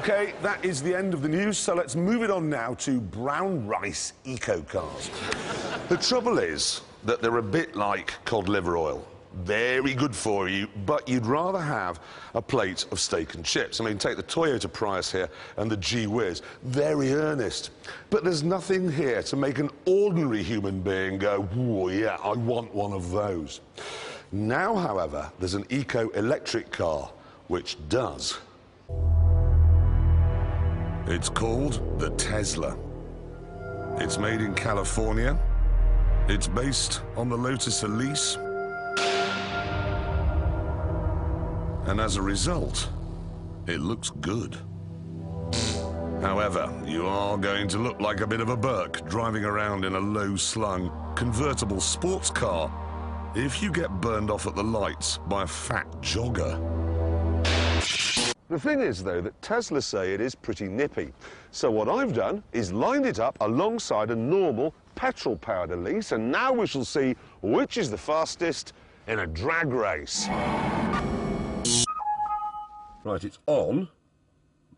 OK, that is the end of the news, so let's move it on now to brown rice eco cars. The trouble is that they're a bit like cod liver oil. Very good for you, but you'd rather have a plate of steak and chips. I mean, take the Toyota Prius here and the G-Wiz. Very earnest. But there's nothing here to make an ordinary human being go, "Whoa, yeah, I want one of those." Now, however, there's an eco-electric car which does. It's called the Tesla. It's made in California. It's based on the Lotus Elise. And as a result, it looks good. However, you are going to look like a bit of a Burke driving around in a low-slung convertible sports car if you get burned off at the lights by a fat jogger. The thing is, though, that Tesla say it is pretty nippy. So what I've done is lined it up alongside a normal petrol-powered Elise, and now we shall see which is the fastest in a drag race. Right, it's on.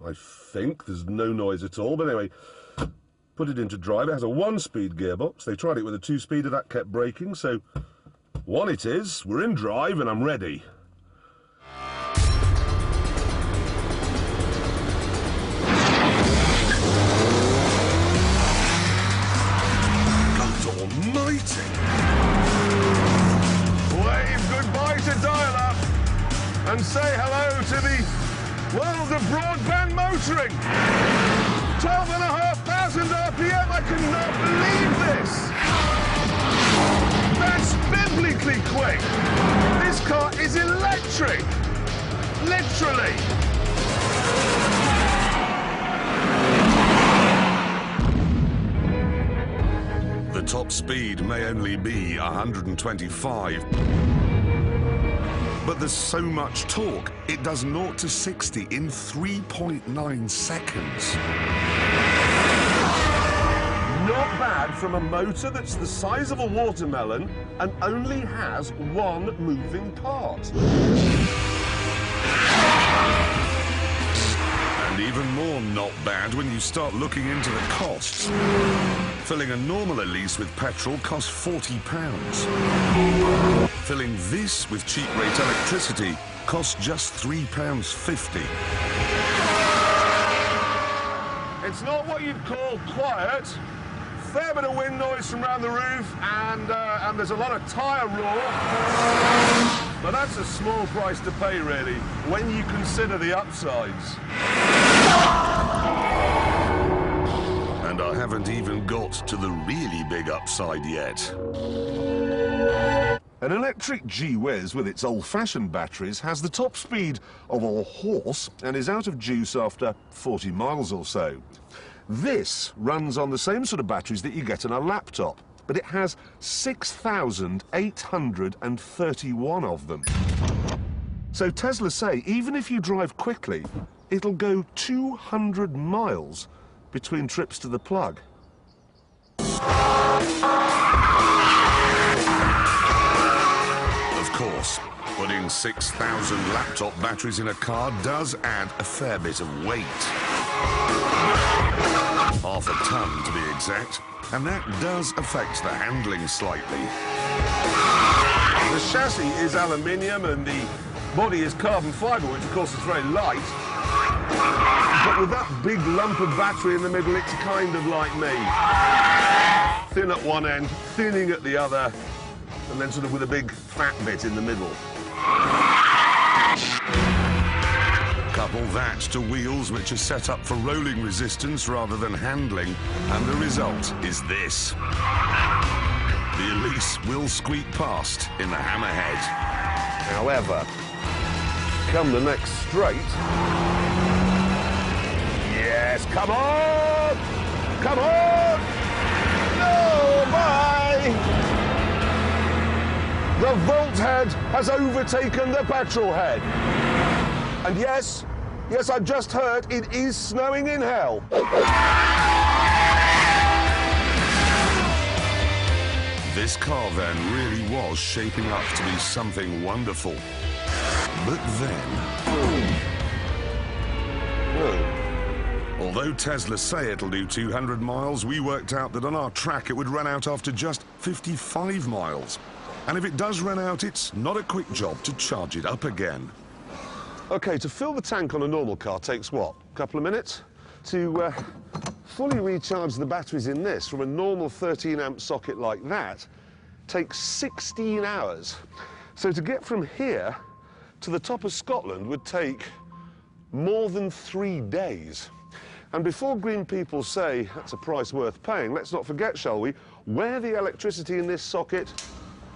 I think there's no noise at all, but anyway, put it into drive. It has a 1-speed gearbox. They tried it with a 2-speeder, that kept breaking, so 1 it is. We're in drive and I'm ready. God almighty! Wave goodbye to dial-up and say hello to the world of broadband motoring. 12,500 RPM, I cannot believe this. That's biblically quick. This car is electric. Literally. The top speed may only be 125. But there's so much torque, it does 0 to 60 in 3.9 seconds. Not bad from a motor that's the size of a watermelon and only has 1 moving part. And even more not bad when you start looking into the costs. Filling a normal Elise with petrol costs £40. Filling this with cheap rate electricity costs just £3.50. It's not what you'd call quiet. Fair bit of wind noise from around the roof, and there's a lot of tyre roar. But that's a small price to pay, really, when you consider the upsides. And I haven't even got to the really big upside yet. An electric G-Wiz with its old-fashioned batteries has the top speed of a horse and is out of juice after 40 miles or so. This runs on the same sort of batteries that you get in a laptop, but it has 6,831 of them. So Tesla say even if you drive quickly, it'll go 200 miles between trips to the plug. Of course, putting 6,000 laptop batteries in a car does add a fair bit of weight. Half a ton, to be exact, and that does affect the handling slightly. The chassis is aluminium and the body is carbon fibre, which of course is very light. But with that big lump of battery in the middle, it's kind of like me. Thin at one end, thinning at the other, and then sort of with a big fat bit in the middle. Couple that to wheels which are set up for rolling resistance rather than handling, and the result is this. The Elise will squeak past in the hammerhead. However, come the next straight... Yes, come on! Come on! No, bye! The Volt head has overtaken the petrol head. And yes, I've just heard it is snowing in hell. This car then really was shaping up to be something wonderful. But then... Although Tesla say it'll do 200 miles, we worked out that on our track it would run out after just 55 miles. And if it does run out, it's not a quick job to charge it up again. OK, to fill the tank on a normal car takes what? A couple of minutes? To fully recharge the batteries in this from a normal 13-amp socket like that takes 16 hours. So to get from here to the top of Scotland would take more than 3 days. And before green people say that's a price worth paying, let's not forget, shall we, where the electricity in this socket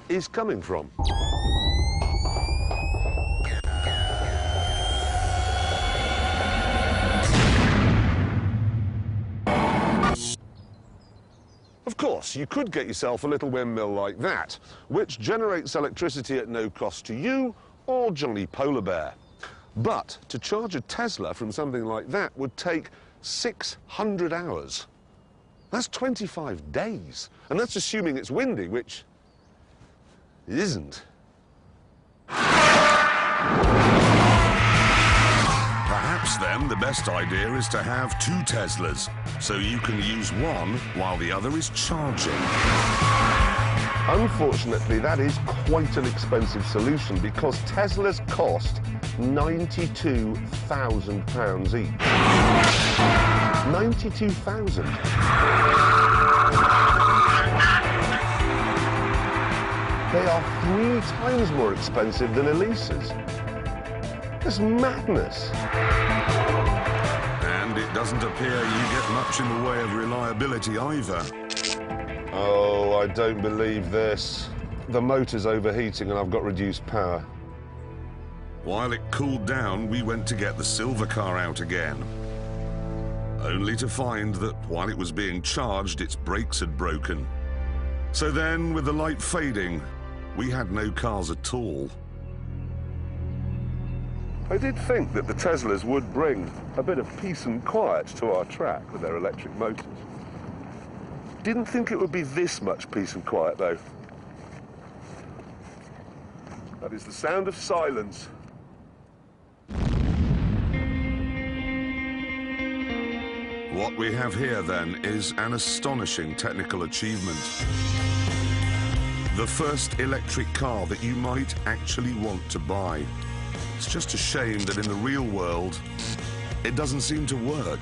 is coming from. Of course, you could get yourself a little windmill like that, which generates electricity at no cost to you or Johnny Polar Bear. But to charge a Tesla from something like that would take 600 hours. That's 25 days. And that's assuming it's windy, which it isn't. Perhaps then the best idea is to have 2 Teslas, so you can use one while the other is charging. Unfortunately, that is quite an expensive solution because Teslas cost £92,000 each. 92,000. They are 3 times more expensive than Elisa's. That's madness. And it doesn't appear you get much in the way of reliability either. Oh, I don't believe this. The motor's overheating and I've got reduced power. While it cooled down, we went to get the silver car out again. Only to find that while it was being charged, its brakes had broken. So then, with the light fading, we had no cars at all. I did think that the Teslas would bring a bit of peace and quiet to our track with their electric motors. Didn't think it would be this much peace and quiet, though. That is the sound of silence. What we have here, then, is an astonishing technical achievement. The first electric car that you might actually want to buy. It's just a shame that in the real world, it doesn't seem to work.